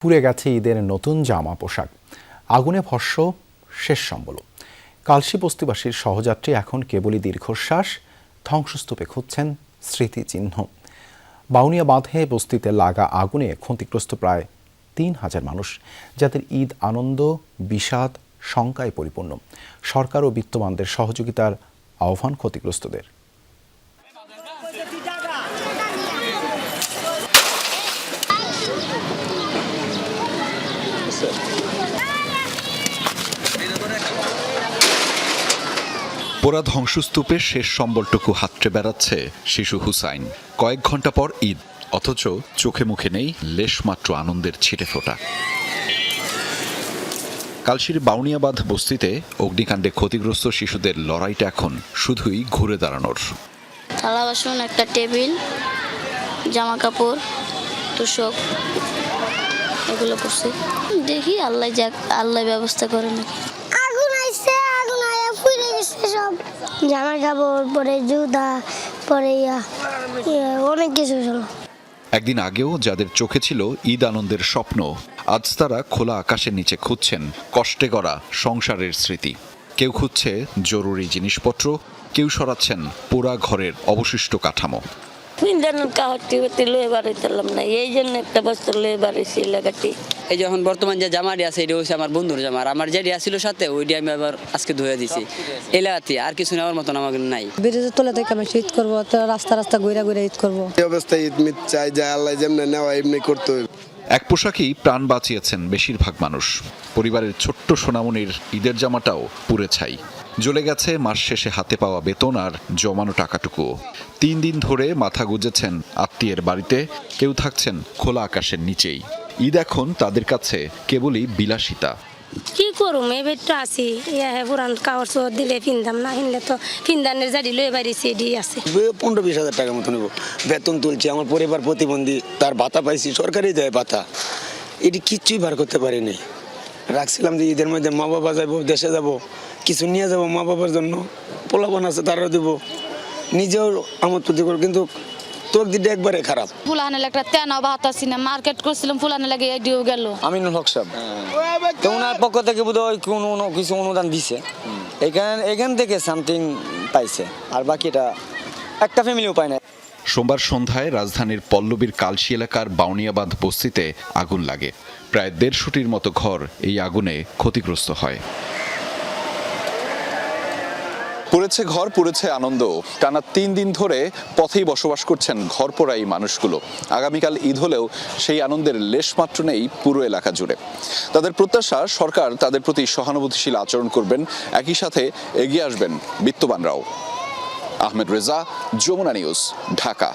পুড়ে গেছে ঈদের নতুন জামা পোশাক, আগুনে ভস্ম শেষ সম্বল। কালশী বস্তিবাসীর সহযাত্রী এখন কেবলই দীর্ঘশ্বাস, ধ্বংসস্তূপে খুঁজছেন স্মৃতিচিহ্ন। বাউনিয়া বাঁধে বস্তিতে লাগা আগুনে ক্ষতিগ্রস্ত প্রায় ৩,০০০ মানুষ, যাদের ঈদ আনন্দ, বিষাদ, শঙ্কায় পরিপূর্ণ। সরকার ও বিত্তবানদের সহযোগিতার আহ্বান ক্ষতিগ্রস্তদের। পোড়া ধ্বংসস্তূপে শেষ সম্বলটুকু হাতড়ে বেড়াচ্ছে শিশু হুসাইন। কয়েক ঘন্টা পর ঈদ, অথচ চোখে মুখে নেই লেশমাত্র আনন্দের ছিটেফোঁটা। কালশীর বাউনিয়াবাদ বস্তিতে অগ্নিকাণ্ডে ক্ষতিগ্রস্ত শিশুদের লড়াইটা এখন শুধুই ঘুরে দাঁড়ানোর। থালা বাসন, একটা টেবিল, জামা কাপড়, তোষক, এগুলো করছে। দেখি আল্লাহ ব্যবস্থা করে নাকি। আগুন আইছে, আগুন আয়া পুড়ে গেছে সব। জামা কাপড়, পরে জুতা, পরে অনেক কিছু ছিল। একদিন আগেও যাদের চোখে ছিল ঈদ আনন্দের স্বপ্ন, আজ তারা খোলা আকাশের নিচে খুঁজছেন কষ্টে গড়া সংসারের স্মৃতি। কেউ খুঁজছে জরুরি জিনিসপত্র, কেউ সরাচ্ছেন পোড়া ঘরের অবশিষ্ট কাঠামো। এই জন্য একটা বস্ত্র লয়ে বাড়িছি এলাকাটি। এই যখন বর্তমান যে জামাটি আছে এটা হচ্ছে আমার বন্ধুর জামা, আমার যেটি আসছিল সাথে ওইটি আমি আবার আজকে ধুয়ে দিছি এলাকাতে। আর কিছু নেওয়ার মতন আমার নাই। ব্রিজের তলে থেকে আমি ঈদ করবো, রাস্তা রাস্তা ঘুরে ঘুরে ঈদ করবো। এই অবস্থায় ঈদ মিত চাই যায়, আল্লাহ যেমনি নেওয়া এমনি করতে হবে। এক পোশাকেই প্রাণ বাঁচিয়েছেন বেশিরভাগ মানুষ। পরিবারের ছোট্ট সোনামণির ঈদের জামাটাও পুড়ে ছাই। জ্বলে গেছে মাস শেষে হাতে পাওয়া বেতন আর জমানো টাকাটুকুও। ৩ দিন ধরে মাথা গুঁজেছেন আত্মীয়ের বাড়িতে, কেউ থাকছেন খোলা আকাশের নিচেই। ঈদ এখন তাদের কাছে কেবলই বিলাসিতা। কি করুম, এবার তো আছি পুরান কাপড় চোপড় দিলে ফিনদাম, না ফিনলে তো ফিনদানের জারি লয়ে বাড়িছি এডি আছে। 15-20 হাজার টাকার মতো নেব, বেতন তুলছি। আমার পরিবার প্রতিবন্ধী, তার ভাতা পাইছি, সরকারই দেয় ভাতা। এটি কিচ্ছুই বার করতে পারিনি। রাখছিলাম যে ঈদের মধ্যে মা বাবা যাবো, দেশে যাব, কিছু নিয়ে যাব মা বাবার জন্য, পোলাপান আছে তারও দেবো, নিজেও আমার প্রতি করবো। কিন্তু তোর দিকটা একবারে খারাপ। ফুলাহানে একটা তেনা বাহাতাছি না, মার্কেট করছিলাম, ফুলাহানে লাগে এডিও গেল। আমিনুল হক সাহেব তো ওনার পক্ষ থেকে বোধহয় কোনো কিছু অনুদান দিছে, এখান থেকে সামথিং পাইছে, আর বাকিটা একটা ফ্যামিলিও পায় না। সোমবার সন্ধ্যায় রাজধানীর পল্লবীর কালশী এলাকার বাউনিয়াবাদ বস্তিতে আগুন লাগে। প্রায় ১৫০টির মতো ঘর এই আগুনে ক্ষতিগ্রস্ত হয়। পুড়েছে ঘর, পুড়েছে আনন্দ। টানা ৩ দিন ধরে পথেই বসবাস করছেন ঘরপোড়া এই মানুষগুলো। আগামীকাল ঈদ হলেও সেই আনন্দের লেশমাত্র নেই পুরো এলাকা জুড়ে। তাদের প্রত্যাশা সরকার তাদের প্রতি সহানুভূতিশীল আচরণ করবেন, একই সাথে এগিয়ে আসবেন বিত্তবানরাও। আহমেদ রেজা, যমুনা নিউজ, ঢাকা।